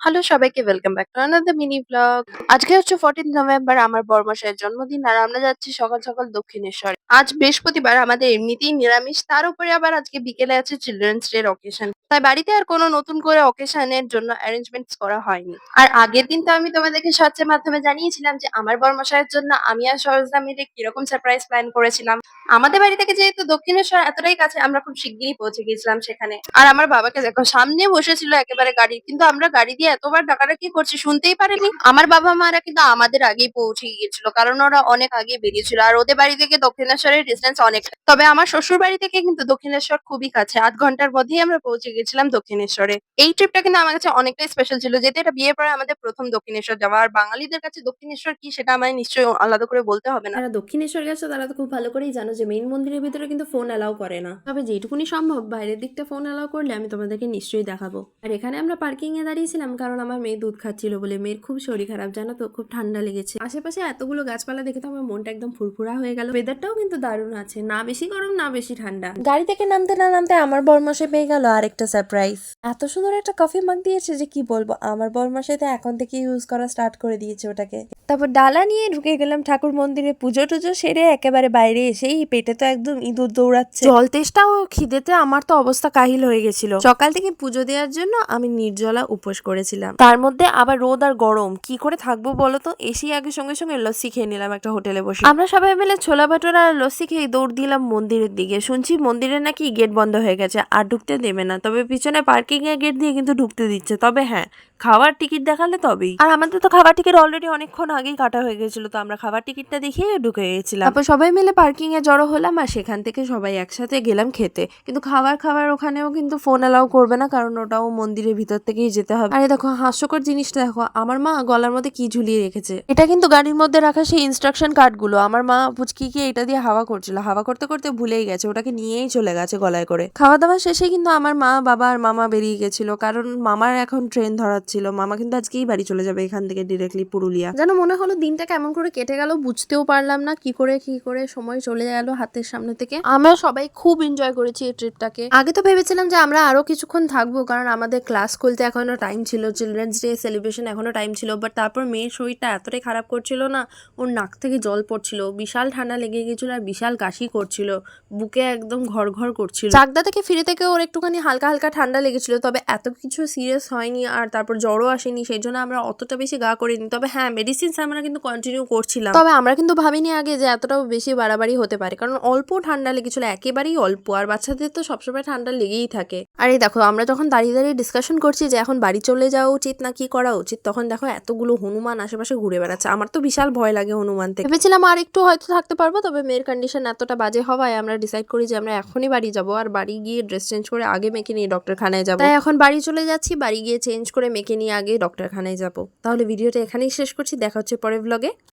Hello সবাইকে welcome back to another mini blog. আজকে হচ্ছে 14 নভেম্বর আমার বড়মশাইয়ের জন্মদিন আর আমরা যাচ্ছি সকাল সকাল দক্ষিণেশ্বরে। আজ বৃহস্পতিবার আমাদের এমনিতেই নিরামিষ, তার উপরে আবার আজকে বিকেলে আছে চিলড্রেন্স ডে অকেশন। তাই বাড়িতে আর কোনো নতুন করে অকেশনের জন্য অ্যারেঞ্জমেন্টস করা হয়নি। আর আগের দিন তো আমি তোমাদেরকে শর্টসের মাধ্যমে জানিয়েছিলাম যে আমার বড়মশাইয়ের জন্য আমি আর সরোজদা মিলে কিরকম সারপ্রাইজ প্ল্যান করেছিলাম। আমাদের বাড়ি থেকে যেহেতু দক্ষিণেশ্বর এতটাই কাছে, আমরা খুব শিগগিরই পৌঁছে গিয়েছিলাম সেখানে। আর আমার বাবাকে দেখো সামনে বসেছিল একেবারে গাড়ি, কিন্তু আমরা গাড়ি দিয়ে এতবার ডাকাডাকি করছি শুনতেই পারেনি। আমার বাবা মারা কিন্তু আমাদের আগেই পৌঁছে গিয়েছিল, কারণ ওরা অনেক আগে বেরিয়েছিল আর ওদের বাড়ি থেকে দক্ষিণেশ্বরের ডিস্টেন্স অনেক। তবে আমার শ্বশুর বাড়ি থেকে কিন্তু দক্ষিণেশ্বর খুবই কাছে, ৮ ঘন্টার মধ্যেই আমরা পৌঁছে গেছিলাম দক্ষিণেশ্বরে। এই ট্রিপটা কিন্তু আমার কাছে অনেকটাই স্পেশাল ছিল, যেহেতু এটা বিয়ের পরে আমাদের প্রথম দক্ষিণেশ্বর যাওয়া। আর বাঙালিদের কাছে দক্ষিণেশ্বর কি সেটা আমায় নিশ্চয়ই আলাদা করে বলতে হবে না। যারা দক্ষিণেশ্বর গেছো তারা তো খুব ভালো করেই জানো যে মেইন মন্দিরের ভিতরে কিন্তু ফোন অ্যালাউ করে না, তবে যেটুকুনি সম্ভব বাইরের দিকটা ফোন অ্যালাউ করলে আমি তোমাদেরকে নিশ্চয়ই দেখাবো। আর এখানে আমরা পার্কিং এ দাঁড়িয়েছিলাম কারণ আমার মেয়ে দুধ খাচ্ছিল বলে। মেয়ের খুব শরীর খারাপ, জানো তো, খুব ঠান্ডা লেগেছে। আশেপাশে এতগুলো গাছপালা দেখে তো আমার মনটা একদম ফুরফুরা হয়ে গেল। ওয়েদারটাও কিন্তু দারুণ আছে, না বেশি গরম না বেশি ঠান্ডা। গাড়ি থেকে নামতে না নামতে আমার বরমাসে পেয়ে গেল আরেকটা সারপ্রাইজ। এত সুন্দর একটা কফি মাগ দিয়েছে যে কি বলবো। আমার বরমাসে তো এখন থেকে ইউজ করা স্টার্ট করে দিয়েছে ওটাকে। তারপর ডালা নিয়ে ঢুকে গেলাম ঠাকুর মন্দিরে। পুজো টুজো সেরে একেবারে বাইরে এসেই পেটে তো একদম ইঁদুর দৌড়াচ্ছে। জল তেষ্টা ও খিদেতে আমার তো অবস্থা কাহিল হয়ে গেছিল। সকাল থেকে পুজো দেওয়ার জন্য আমি নির্জলা উপোস করেছিলাম, তার মধ্যে আবার রোদ আর গরম, কি করে থাকবো বলো তো। এসি আগে সঙ্গে সঙ্গে লস্যি খেয়ে নিলাম একটা হোটেলে বসে। আমরা সবাই মিলে ছোলা ভাটোরা আর লস্যি খেয়ে দৌড় দিলাম মন্দিরের দিকে। শুনছি মন্দিরে নাকি গেট বন্ধ হয়ে গেছে আর ঢুকতে দেবে না, তবে পিছনে পার্কিং এর গেট দিয়ে কিন্তু ঢুকতে দিচ্ছে। তবে হ্যাঁ, খাওয়ার টিকিট দেখালে তবেই। আর আমাদের তো খাবার টিকিট অলরেডি অনেকক্ষণ আগেই কাটা হয়ে গেছিল, তো আমরা খাবার টিকিটটা দেখিয়ে ঢুকে গেছিলাম। তারপর সবাই মিলে পার্কিং এ জড়ো হলাম আর সেখান থেকে সবাই একসাথে গেলাম খেতে। কিন্তু খাবার ওখানেও কিন্তু ফোন অ্যালাউ করবে না, কারণ ওটাও মন্দিরের ভিতর থেকেই যেতে হবে। আরে দেখো হাস্যকর জিনিসটা দেখো, আমার মা গলার মধ্যে কি ঝুলিয়ে রেখেছে। এটা কিন্তু গাড়ির মধ্যে রাখা সেই ইনস্ট্রাকশন কার্ডগুলো। আমার মা পুচকিকে এটা দিয়ে হাওয়া করছিল, হাওয়া করতে করতে ভুলেই গেছে, ওটাকে নিয়েই চলে গেছে গলায় করে। খাওয়া দাওয়া শেষে কিন্তু আমার মা বাবা আর মামা বেরিয়ে গেছিল, কারণ মামার এখন ট্রেন ধরার ছিল। মামা কিন্তু আজকেই বাড়ি চলে যাবে এখান থেকে ডিরেক্টলি পুরুলিয়া। যেন মনে হলো দিনটা কেমন করে কেটে গেল বুঝতেও পারলাম না, কি করে সময় চলে গেল হাতের সামনে থেকে। আমরা সবাই খুব এনজয় করেছি এই ট্রিপটাকে। আগে তো ভেবেছিলাম যে আমরা আরো কিছুক্ষণ থাকবো, কারণ আমাদের ক্লাস খুলতে এখনো টাইম ছিল, চিলড্রেন্স ডে সেলিব্রেশন এখনো টাইম ছিল। বাট তারপর মেয়ের শরীরটা এতটাই খারাপ করছিল না, ওর নাক থেকে জল পড়ছিল, বিশাল ঠান্ডা লেগে গেছিল আর বিশাল কাশি করছিল, বুকে একদম ঘর ঘর করছিল। চাকদা থেকে ফিরে থেকে ওর একটুখানি হালকা হালকা ঠান্ডা লেগেছিল, তবে এত কিছু সিরিয়াস হয়নি আর তারপর জ্বরও আসেনি, সেই জন্য আমরা অতটা বেশি গা করিনি। তবে হ্যাঁ, মেডিসিনস আমরা কিন্তু কন্টিনিউ করছিলাম। তবে আমরা কিন্তু ভাবিনি আগে যে এতটাও বেশি বাড়াবাড়ি হতে পারে, কারণ অল্প ঠান্ডা লেগেছিল, একেবারেই অল্প। আর বাচ্চাদের তো সবসময় ঠান্ডা লেগেই থাকে। আর এই দেখো আমরা যখন দাঁড়িয়ে দাঁড়িয়ে ডিসকাশন করছি যে এখন বাড়ি চলে যাওয়া উচিত না কি করা উচিত, তখন দেখো এতগুলো হনুমান আশেপাশে ঘুরে বেড়াচ্ছে। আমার তো বিশাল ভয় লাগে হনুমান থেকে। ভেবেছিলাম আর একটু হয়তো থাকতে পারবো, তবে মেয়ের কন্ডিশন এতটা বাজে হওয়ায় আমরা ডিসাইড করি যে আমরা এখনই বাড়ি যাবো। আর বাড়ি গিয়ে ড্রেস চেঞ্জ করে আগে মেয়েকে নিয়ে ডক্টরখানায় যাবো। তাই এখন বাড়ি চলে যাচ্ছি, বাড়ি গিয়ে চেঞ্জ করে মেয়েকে নিয়ে আগে ডক্টরখানায় যাবো। তাহলে ভিডিওটা এখানেই শেষ করছি, দেখা হচ্ছে পরের ব্লগে।